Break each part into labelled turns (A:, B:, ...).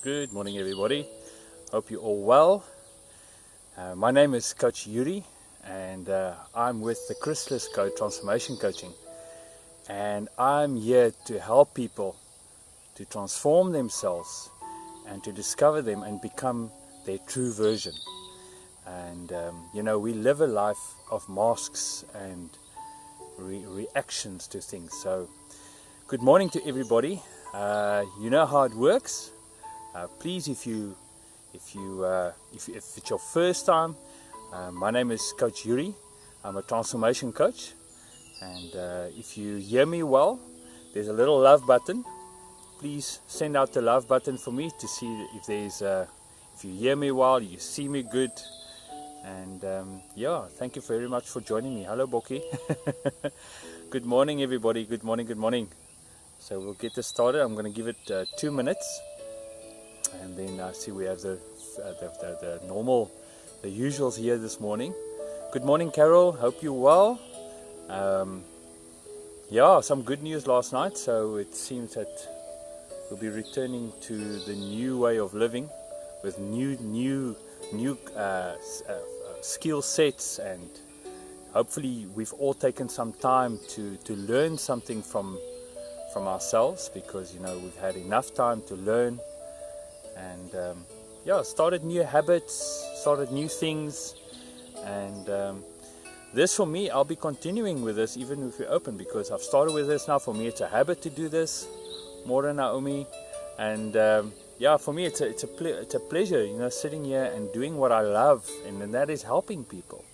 A: Good morning, everybody. Hope you're all well. My name is Coach-Jurie, and I'm with the Chrysalis Code Transformation Coaching. And I'm here to help people to transform themselves and to discover them and become their true version. And we live a life of masks and reactions to things. So, good morning to everybody. You know how it works. Please, if it's your first time, my name is Coach-Jurie. I'm a transformation coach, and if you hear me well, there's a little love button. Please send out the love button for me to see if you hear me well, you see me good, and thank you very much for joining me. Hello, Boki. Good morning, everybody. Good morning. Good morning. So we'll get this started. I'm going to give it 2 minutes. And then I see we have the normal, the usuals here this morning. Good morning, Carol. Hope you're well. Some good news last night. So it seems that we'll be returning to the new way of living with new skill sets, and hopefully we've all taken some time to learn something from ourselves, because we've had enough time to learn. And started new habits, started new things, and this for me, I'll be continuing with this even if we're open, because I've started with this now. For me, it's a habit to do this more than Naomi, and for me, it's a pleasure, sitting here and doing what I love, and that is helping people,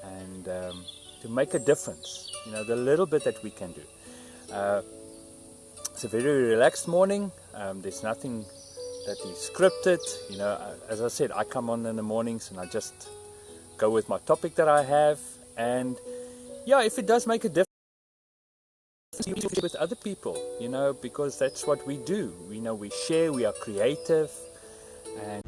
A: and to make a difference. The little bit that we can do. It's a very relaxed morning. There's nothing that is scripted. As I said, I come on in the mornings and I just go with my topic that I have, and if it does make a difference with other people, because that's what we do. We share, we are creative, and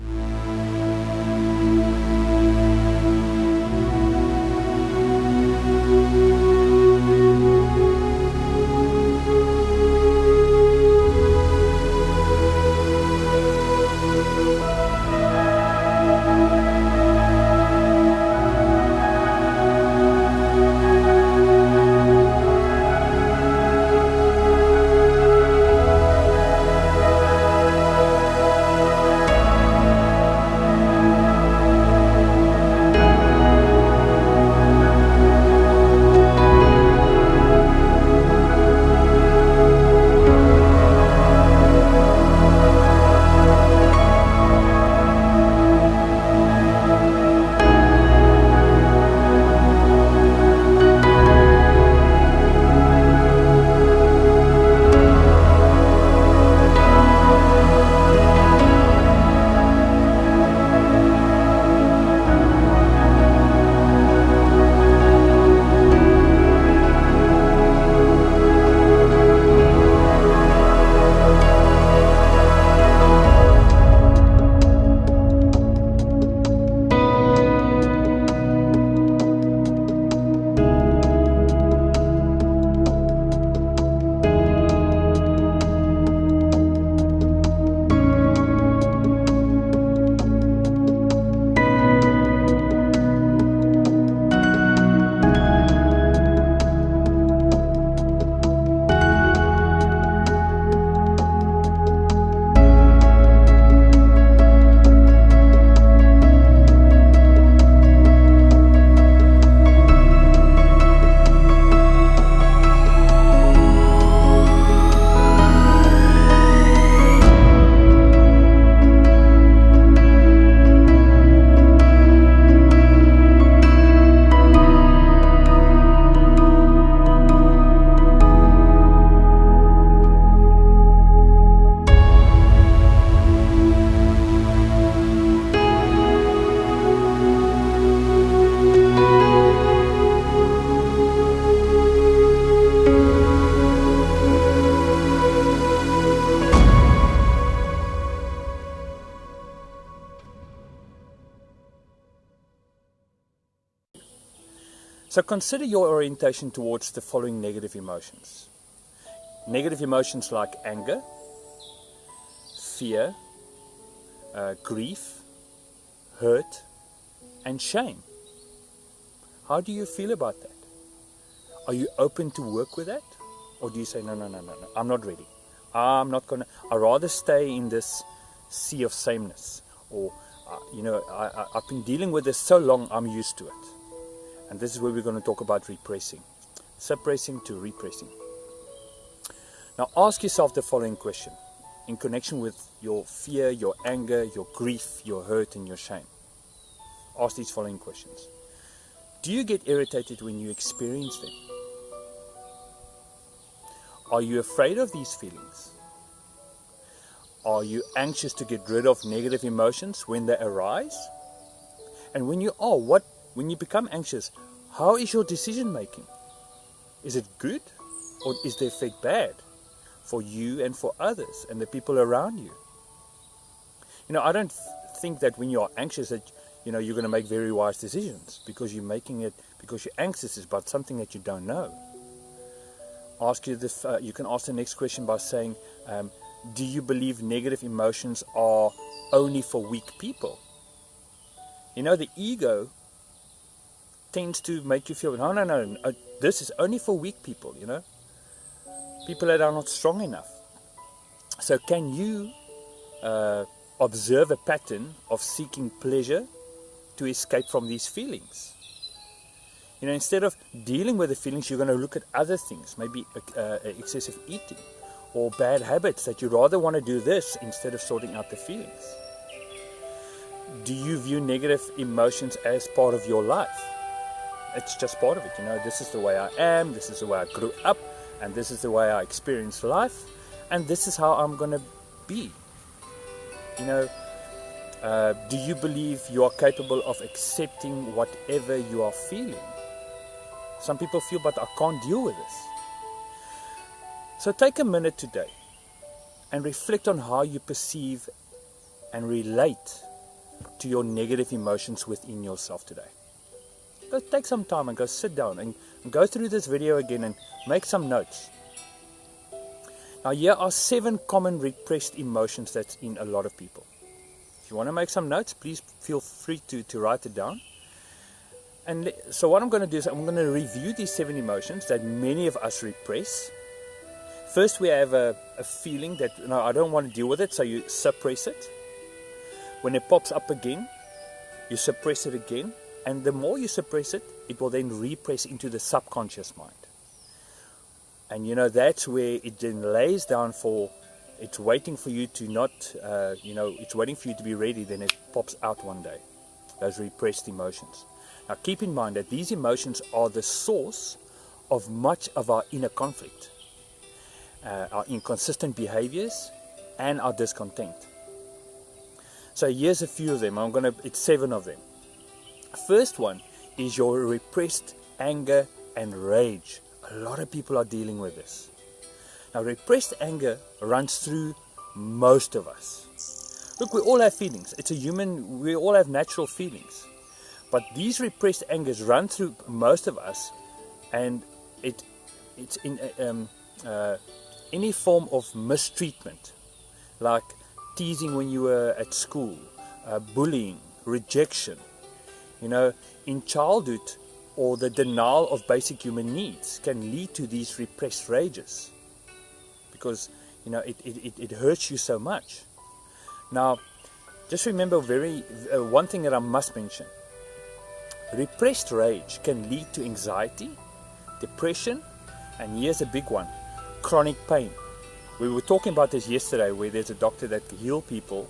A: so consider your orientation towards the following negative emotions. Negative emotions like anger, fear, grief, hurt, and shame. How do you feel about that? Are you open to work with that? Or do you say, no, I'm not ready. I'd rather stay in this sea of sameness. Or, I've been dealing with this so long, I'm used to it. And this is where we're going to talk about repressing. Suppressing to repressing. Now ask yourself the following question in connection with your fear, your anger, your grief, your hurt, and your shame. Ask these following questions. Do you get irritated when you experience them? Are you afraid of these feelings? Are you anxious to get rid of negative emotions when they arise? And when you are, when you become anxious, how is your decision making? Is it good, or is the effect bad for you and for others and the people around you? I don't think that when you are anxious that you're going to make very wise decisions, because you're making it because you're anxious about something that you don't know. You can ask the next question by saying, do you believe negative emotions are only for weak people? The ego tends to make you feel, no, this is only for weak people, people that are not strong enough. So can you observe a pattern of seeking pleasure to escape from these feelings? Instead of dealing with the feelings, you're going to look at other things, maybe excessive eating or bad habits, that you rather want to do this instead of sorting out the feelings. Do you view negative emotions as part of your life? It's just part of it. This is the way I am, this is the way I grew up, and this is the way I experience life, and this is how I'm going to be. Do you believe you are capable of accepting whatever you are feeling? Some people feel, but I can't deal with this. So take a minute today and reflect on how you perceive and relate to your negative emotions within yourself today. Go take some time and go sit down and go through this video again and make some notes. Now, here are 7 common repressed emotions that's in a lot of people. If you want to make some notes, please feel free to write it down. And so what I'm going to do is I'm going to review these 7 emotions that many of us repress. First, we have a feeling that, I don't want to deal with it, so you suppress it. When it pops up again, you suppress it again. And the more you suppress it, it will then repress into the subconscious mind. And that's where it then lays down it's waiting for you to not, it's waiting for you to be ready, then it pops out one day. Those repressed emotions. Now keep in mind that these emotions are the source of much of our inner conflict, our inconsistent behaviors, and our discontent. So here's a few of them. It's 7 of them. First one is your repressed anger and rage. A lot of people are dealing with this. Now, repressed anger runs through most of us. Look, we all have feelings. We all have natural feelings. But these repressed angers run through most of us, and it's in any form of mistreatment, like teasing when you were at school, bullying, rejection. In childhood, or the denial of basic human needs can lead to these repressed rages, because it hurts you so much. Now, just remember one thing that I must mention. Repressed rage can lead to anxiety, depression, and here's a big one, chronic pain. We were talking about this yesterday, where there's a doctor that can heal people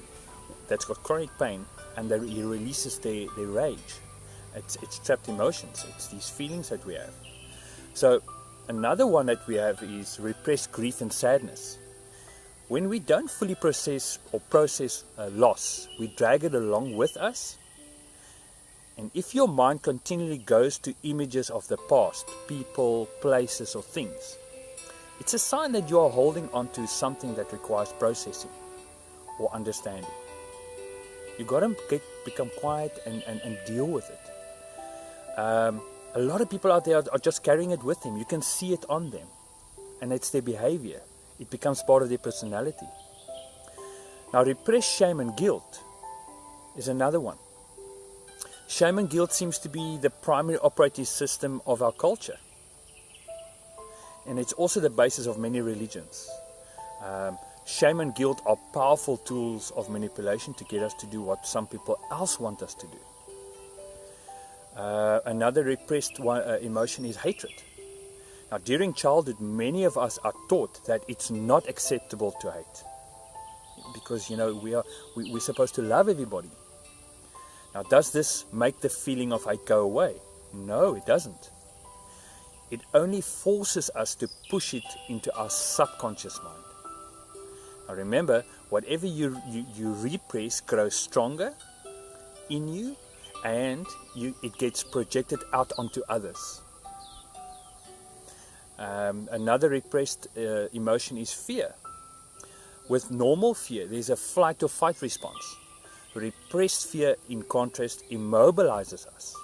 A: that's got chronic pain, and he releases their rage. It's trapped emotions. It's these feelings that we have. So another one that we have is repressed grief and sadness. When we don't fully process loss, we drag it along with us. And if your mind continually goes to images of the past, people, places, or things, it's a sign that you are holding on to something that requires processing or understanding. You've got to become quiet and deal with it. A lot of people out there are just carrying it with them. You can see it on them. And it's their behavior. It becomes part of their personality. Now, repressed shame and guilt is another one. Shame and guilt seems to be the primary operating system of our culture. And it's also the basis of many religions. Shame and guilt are powerful tools of manipulation to get us to do what some people else want us to do. Another repressed emotion is hatred. Now, during childhood, many of us are taught that it's not acceptable to hate, because we're supposed to love everybody. Now, does this make the feeling of hate go away? No, it doesn't. It only forces us to push it into our subconscious mind. Now remember, whatever you repress grows stronger in you, and it gets projected out onto others. Another repressed emotion is fear. With normal fear, there's a flight or fight response. Repressed fear, in contrast, immobilizes us.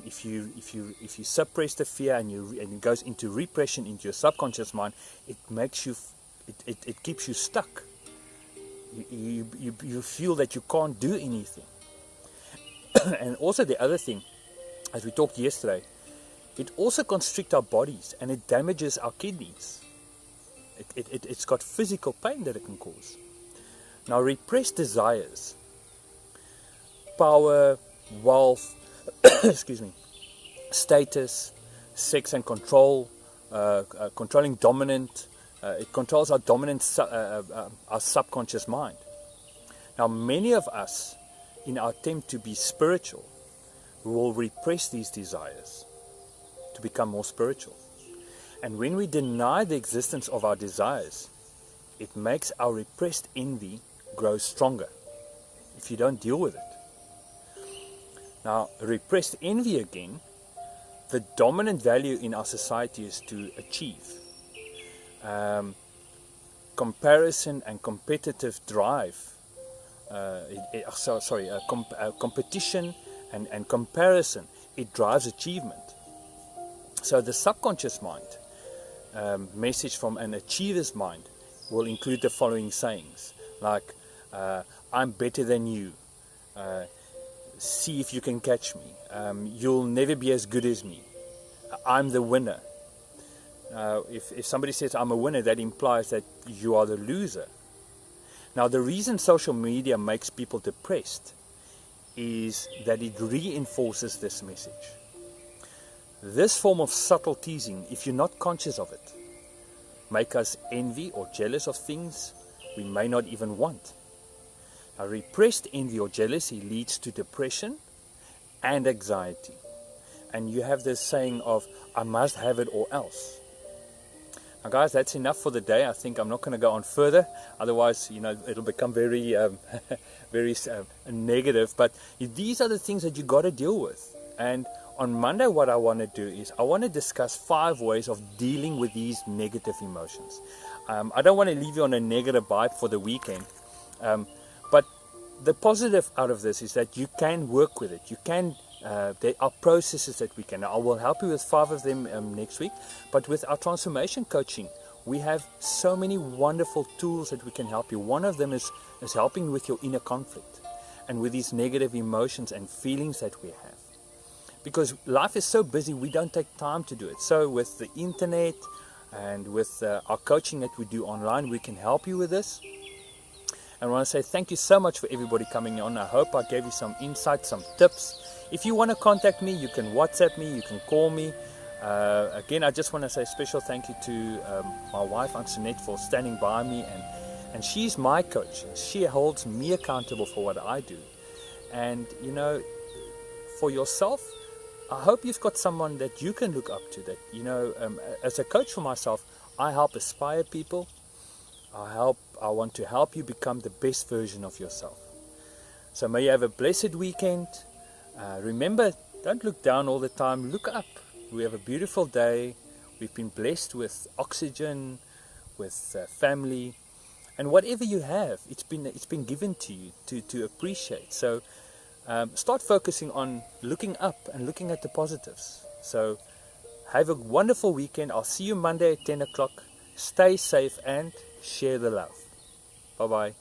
A: If you suppress the fear and it goes into repression into your subconscious mind, it makes you, it keeps you stuck. You feel that you can't do anything. And also the other thing, as we talked yesterday, it also constricts our bodies and it damages our kidneys. It's got physical pain that it can cause. Now, repressed desires, power, wealth, excuse me, status, sex and control, controlling dominant, it controls our dominant, our subconscious mind. Now, many of us, in our attempt to be spiritual, will repress these desires to become more spiritual. And when we deny the existence of our desires, it makes our repressed envy grow stronger if you don't deal with it. Now, repressed envy again, the dominant value in our society is to achieve. Comparison and competitive drive, competition and comparison, it drives achievement. So the subconscious mind, message from an achiever's mind, will include the following sayings, like, I'm better than you, see if you can catch me, you'll never be as good as me, I'm the winner. If somebody says I'm a winner, that implies that you are the loser. Now, the reason social media makes people depressed is that it reinforces this message. This form of subtle teasing, if you're not conscious of it, make us envy or jealous of things we may not even want. Now, repressed envy or jealousy leads to depression and anxiety. And you have this saying of, I must have it or else. Now guys, that's enough for the day. I think I'm not going to go on further. Otherwise, it'll become very, very negative. But these are the things that you got to deal with. And on Monday, what I want to do is I want to discuss 5 ways of dealing with these negative emotions. I don't want to leave you on a negative vibe for the weekend. But the positive out of this is that you can work with it. You can. There are processes that we can. I will help you with 5 of them next week. But with our transformation coaching, we have so many wonderful tools that we can help you. One of them is helping with your inner conflict and with these negative emotions and feelings that we have. Because life is so busy, we don't take time to do it. So with the internet and with our coaching that we do online, we can help you with this. And I want to say thank you so much for everybody coming on. I hope I gave you some insights, some tips. If you want to contact me, you can WhatsApp me, you can call me. Again, I just want to say a special thank you to my wife, Antoinette, for standing by me. And she's my coach. She holds me accountable for what I do. And, for yourself, I hope you've got someone that you can look up to. That, as a coach for myself, I help aspire people. I want to help you become the best version of yourself. So may you have a blessed weekend. Remember, don't look down all the time. Look up. We have a beautiful day. We've been blessed with oxygen, with family, and whatever you have, it's been given to you to appreciate. So start focusing on looking up and looking at the positives. So have a wonderful weekend. I'll see you Monday at 10 o'clock. Stay safe and share the love. Bye-bye.